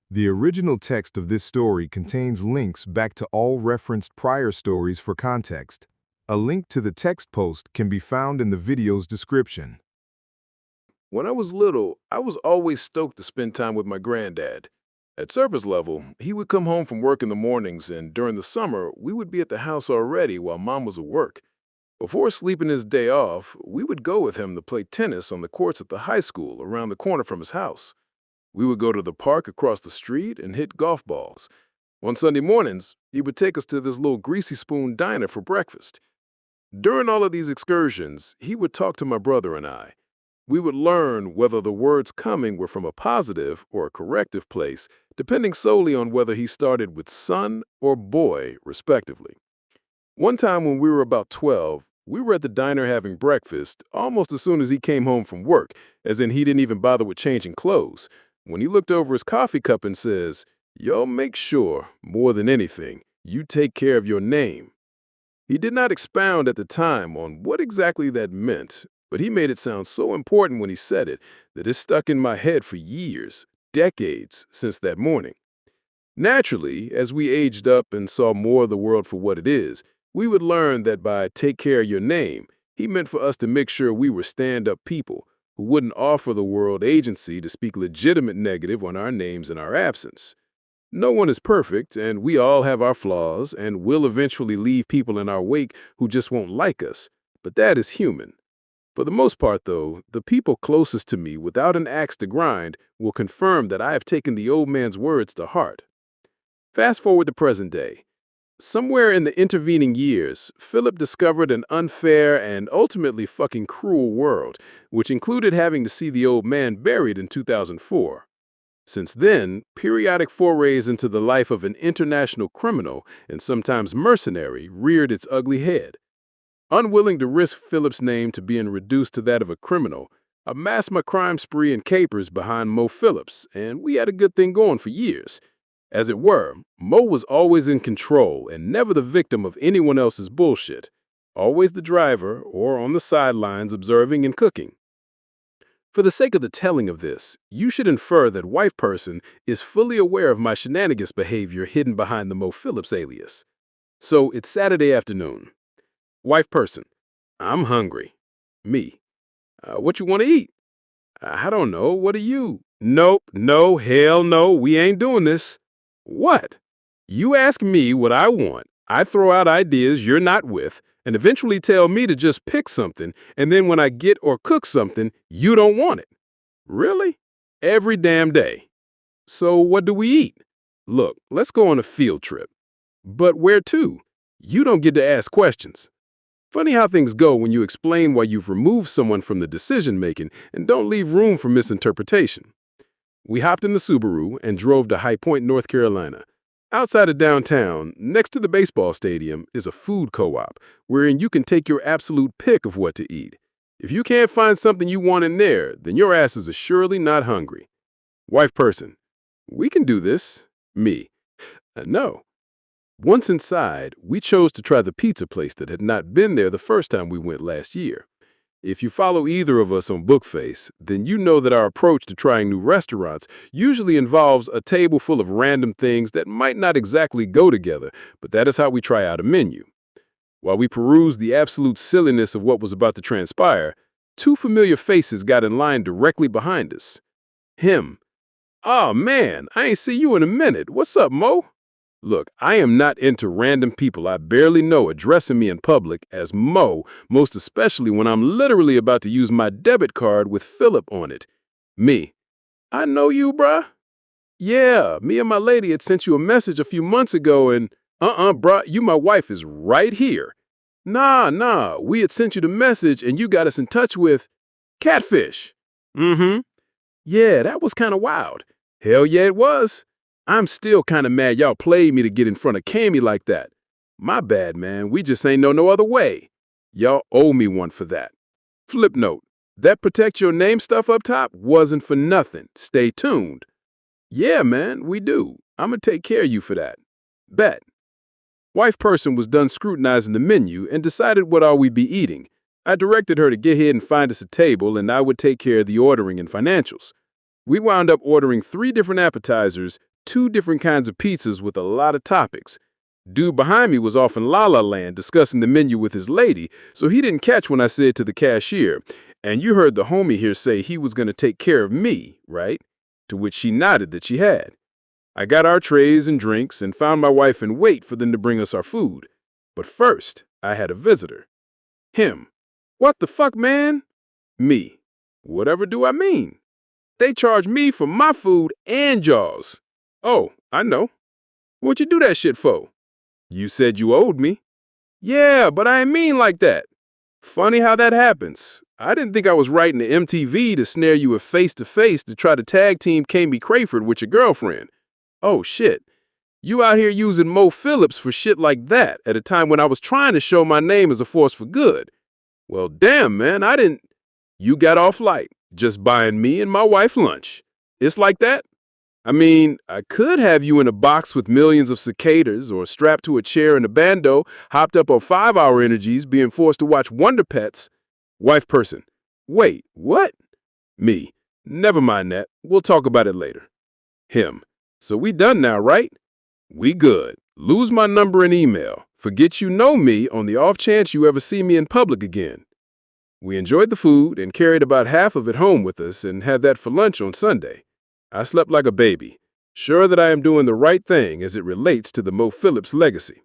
The original text of this story contains links back to all referenced prior stories for context. A link to the text post can be found in the video's description. When I was little, I was always stoked to spend time with my granddad. At surface level, he would come home from work in the mornings, and during the summer, we would be at the house already while Mom was at work. Before sleeping his day off, we would go with him to play tennis on the courts at the high school around the corner from his house. We would go to the park across the street and hit golf balls. On Sunday mornings, he would take us to this little greasy spoon diner for breakfast. During all of these excursions, he would talk to my brother and I. We would learn whether the words coming were from a positive or a corrective place, depending solely on whether he started with son or boy, respectively. One time when we were about 12, we were at the diner having breakfast almost as soon as he came home from work, as in he didn't even bother with changing clothes, when he looked over his coffee cup and says, "Y'all make sure, more than anything, you take care of your name." He did not expound at the time on what exactly that meant, but he made it sound so important when he said it that it stuck in my head for years, decades since that morning. Naturally, as we aged up and saw more of the world for what it is, we would learn that by take care of your name, he meant for us to make sure we were stand-up people who wouldn't offer the world agency to speak legitimate negative on our names in our absence. No one is perfect, and we all have our flaws, and will eventually leave people in our wake who just won't like us, but that is human. For the most part, though, the people closest to me without an axe to grind will confirm that I have taken the old man's words to heart. Fast forward to present day. Somewhere in the intervening years, Phlip discovered an unfair and ultimately fucking cruel world, which included having to see the old man buried in 2004. Since then, periodic forays into the life of an international criminal and sometimes mercenary reared its ugly head. Unwilling to risk Philip's name to being reduced to that of a criminal, I masked my crime spree and capers behind Mo Phillips, and we had a good thing going for years. As it were, Mo was always in control and never the victim of anyone else's bullshit. Always the driver or on the sidelines observing and cooking. For the sake of the telling of this, you should infer that wife person is fully aware of my shenanigans behavior hidden behind the Mo Phillips alias. So it's Saturday afternoon. Wife person, I'm hungry. Me, what you want to eat? I don't know, what are you? Nope, no, hell no, we ain't doing this. What? You ask me what I want, I throw out ideas you're not with, and eventually tell me to just pick something, and then when I get or cook something, you don't want it. Really? Every damn day. So what do we eat? Look, let's go on a field trip. But where to? You don't get to ask questions. Funny how things go when you explain why you've removed someone from the decision-making and don't leave room for misinterpretation. We hopped in the Subaru and drove to High Point, North Carolina. Outside of downtown, next to the baseball stadium, is a food co-op wherein you can take your absolute pick of what to eat. If you can't find something you want in there, then your ass is assuredly not hungry. Wife person, we can do this. Me, no. Once inside, we chose to try the pizza place that had not been there the first time we went last year. If you follow either of us on Bookface, then you know that our approach to trying new restaurants usually involves a table full of random things that might not exactly go together, but that is how we try out a menu. While we perused the absolute silliness of what was about to transpire, two familiar faces got in line directly behind us. Him. "Oh man, I ain't see you in a minute. What's up, Mo?" Look, I am not into random people I barely know addressing me in public as Mo, most especially when I'm literally about to use my debit card with Phlip on it. Me, I know you, bruh. Yeah, me and my lady had sent you a message a few months ago and, bruh, you my wife is right here. Nah, we had sent you the message and you got us in touch with Catfish. Yeah, that was kind of wild. Hell yeah, it was. I'm still kind of mad y'all played me to get in front of Cammy like that. My bad, man. We just ain't know no other way. Y'all owe me one for that. Flip note, that protect your name stuff up top wasn't for nothing. Stay tuned. Yeah, man, we do. I'm gonna take care of you for that. Bet. Wife person was done scrutinizing the menu and decided what all we'd be eating. I directed her to get ahead and find us a table and I would take care of the ordering and financials. We wound up ordering 3 different appetizers, 2 different kinds of pizzas with a lot of toppings. Dude behind me was off in La La Land discussing the menu with his lady, so he didn't catch when I said to the cashier, "And you heard the homie here say he was going to take care of me, right?" To which she nodded that she had. I got our trays and drinks and found my wife and wait for them to bring us our food. But first, I had a visitor. Him. "What the fuck, man?" Me. "Whatever do I mean? They charge me for my food and Jaws." "Oh, I know. What you do that shit for?" "You said you owed me." "Yeah, but I ain't mean like that." Funny how that happens. I didn't think I was writing to MTV to snare you a face-to-face to try to tag team Kami Crayford with your girlfriend. Oh, shit. You out here using Mo Phillips for shit like that at a time when I was trying to show my name as a force for good. Well, damn, man, I didn't. You got off light, just buying me and my wife lunch. It's like that? I mean, I could have you in a box with millions of cicadas or strapped to a chair in a bando, hopped up on 5-hour energies, being forced to watch Wonder Pets. Wife person. Wait, what? Me. Never mind that. We'll talk about it later. Him. So we done now, right? We good. Lose my number and email. Forget you know me on the off chance you ever see me in public again. We enjoyed the food and carried about half of it home with us and had that for lunch on Sunday. I slept like a baby, sure that I am doing the right thing as it relates to the Mo Phillips legacy.